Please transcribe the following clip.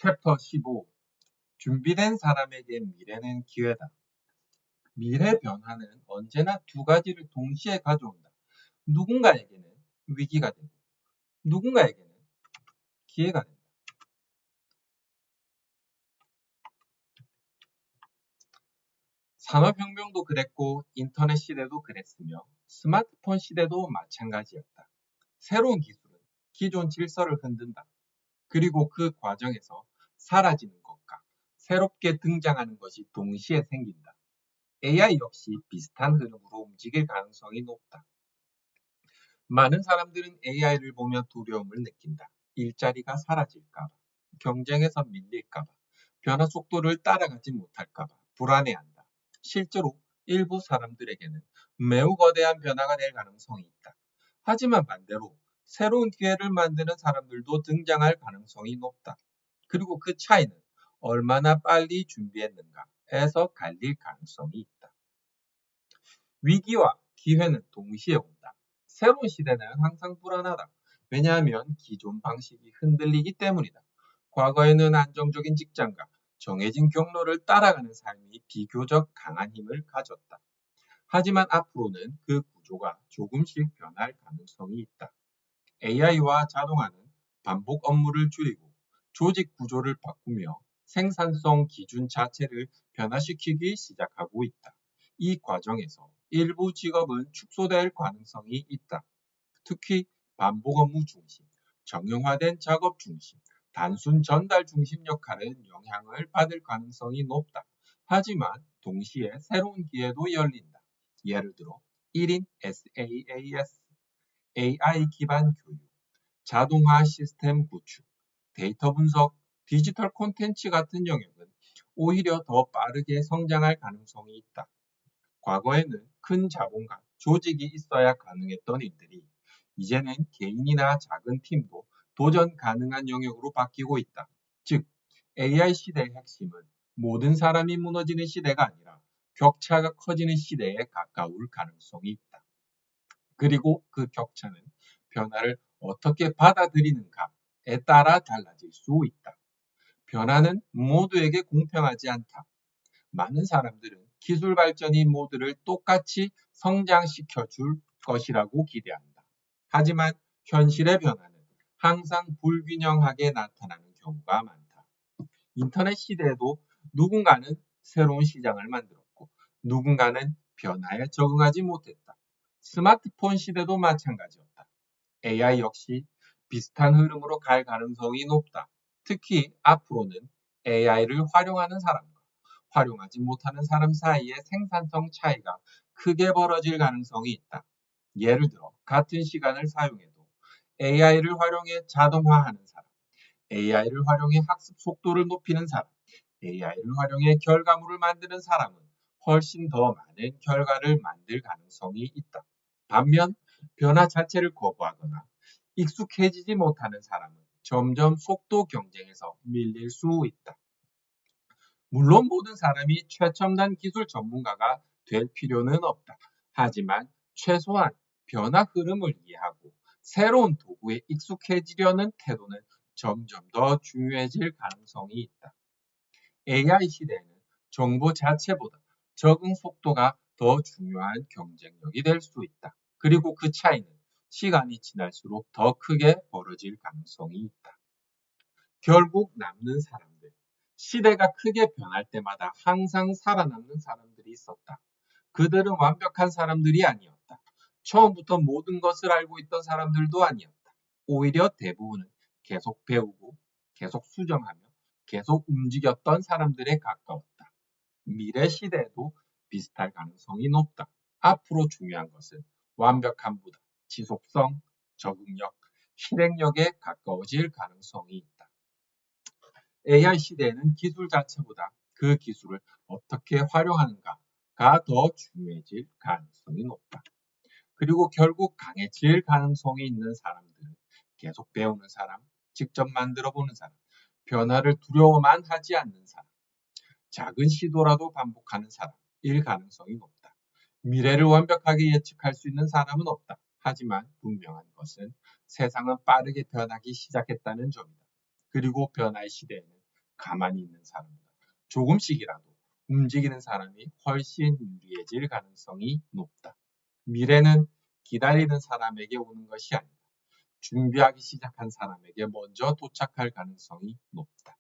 챕터 15. 준비된 사람에게 미래는 기회다. 미래 변화는 언제나 두 가지를 동시에 가져온다. 누군가에게는 위기가 되고 누군가에게는 기회가 된다. 산업혁명도 그랬고 인터넷 시대도 그랬으며 스마트폰 시대도 마찬가지였다. 새로운 기술은 기존 질서를 흔든다. 그리고 그 과정에서 사라지는 것과 새롭게 등장하는 것이 동시에 생긴다. AI 역시 비슷한 흐름으로 움직일 가능성이 높다. 많은 사람들은 AI를 보며 두려움을 느낀다. 일자리가 사라질까봐, 경쟁에서 밀릴까봐, 변화 속도를 따라가지 못할까봐 불안해한다. 실제로 일부 사람들에게는 매우 거대한 변화가 될 가능성이 있다. 하지만 반대로 새로운 기회를 만드는 사람들도 등장할 가능성이 높다. 그리고 그 차이는 얼마나 빨리 준비했는가에서 갈릴 가능성이 있다. 위기와 기회는 동시에 온다. 새로운 시대는 항상 불안하다. 왜냐하면 기존 방식이 흔들리기 때문이다. 과거에는 안정적인 직장과 정해진 경로를 따라가는 삶이 비교적 강한 힘을 가졌다. 하지만 앞으로는 그 구조가 조금씩 변할 가능성이 있다. AI와 자동화는 반복 업무를 줄이고 조직 구조를 바꾸며 생산성 기준 자체를 변화시키기 시작하고 있다. 이 과정에서 일부 직업은 축소될 가능성이 있다. 특히 반복 업무 중심, 정형화된 작업 중심, 단순 전달 중심 역할은 영향을 받을 가능성이 높다. 하지만 동시에 새로운 기회도 열린다. 예를 들어 1인 SaaS, AI 기반 교육, 자동화 시스템 구축, 데이터 분석, 디지털 콘텐츠 같은 영역은 오히려 더 빠르게 성장할 가능성이 있다. 과거에는 큰 자본과 조직이 있어야 가능했던 일들이 이제는 개인이나 작은 팀도 도전 가능한 영역으로 바뀌고 있다. 즉, AI 시대의 핵심은 모든 사람이 무너지는 시대가 아니라 격차가 커지는 시대에 가까울 가능성이 있다. 그리고 그 격차는 변화를 어떻게 받아들이는가에 따라 달라질 수 있다. 변화는 모두에게 공평하지 않다. 많은 사람들은 기술 발전이 모두를 똑같이 성장시켜 줄 것이라고 기대한다. 하지만 현실의 변화는 항상 불균형하게 나타나는 경우가 많다. 인터넷 시대에도 누군가는 새로운 시장을 만들었고 누군가는 변화에 적응하지 못했다. 스마트폰 시대도 마찬가지였다. AI 역시 비슷한 흐름으로 갈 가능성이 높다. 특히 앞으로는 AI를 활용하는 사람과 활용하지 못하는 사람 사이의 생산성 차이가 크게 벌어질 가능성이 있다. 예를 들어 같은 시간을 사용해도 AI를 활용해 자동화하는 사람, AI를 활용해 학습 속도를 높이는 사람, AI를 활용해 결과물을 만드는 사람은 훨씬 더 많은 결과를 만들 가능성이 있다. 반면 변화 자체를 거부하거나 익숙해지지 못하는 사람은 점점 속도 경쟁에서 밀릴 수 있다. 물론 모든 사람이 최첨단 기술 전문가가 될 필요는 없다. 하지만 최소한 변화 흐름을 이해하고 새로운 도구에 익숙해지려는 태도는 점점 더 중요해질 가능성이 있다. AI 시대에는 정보 자체보다 적응 속도가 더 중요한 경쟁력이 될 수 있다. 그리고 그 차이는 시간이 지날수록 더 크게 벌어질 가능성이 있다. 결국 남는 사람들. 시대가 크게 변할 때마다 항상 살아남는 사람들이 있었다. 그들은 완벽한 사람들이 아니었다. 처음부터 모든 것을 알고 있던 사람들도 아니었다. 오히려 대부분은 계속 배우고, 계속 수정하며, 계속 움직였던 사람들에 가까웠다. 미래 시대에도 비슷할 가능성이 높다. 앞으로 중요한 것은 완벽함보다 지속성, 적응력, 실행력에 가까워질 가능성이 있다. AI 시대에는 기술 자체보다 그 기술을 어떻게 활용하는가가 더 중요해질 가능성이 높다. 그리고 결국 강해질 가능성이 있는 사람들은 계속 배우는 사람, 직접 만들어 보는 사람, 변화를 두려워만 하지 않는 사람, 작은 시도라도 반복하는 사람일 가능성이 높다. 미래를 완벽하게 예측할 수 있는 사람은 없다. 하지만 분명한 것은 세상은 빠르게 변하기 시작했다는 점이다. 그리고 변화의 시대에는 가만히 있는 사람보다 조금씩이라도 움직이는 사람이 훨씬 유리해질 가능성이 높다. 미래는 기다리는 사람에게 오는 것이 아니다. 준비하기 시작한 사람에게 먼저 도착할 가능성이 높다.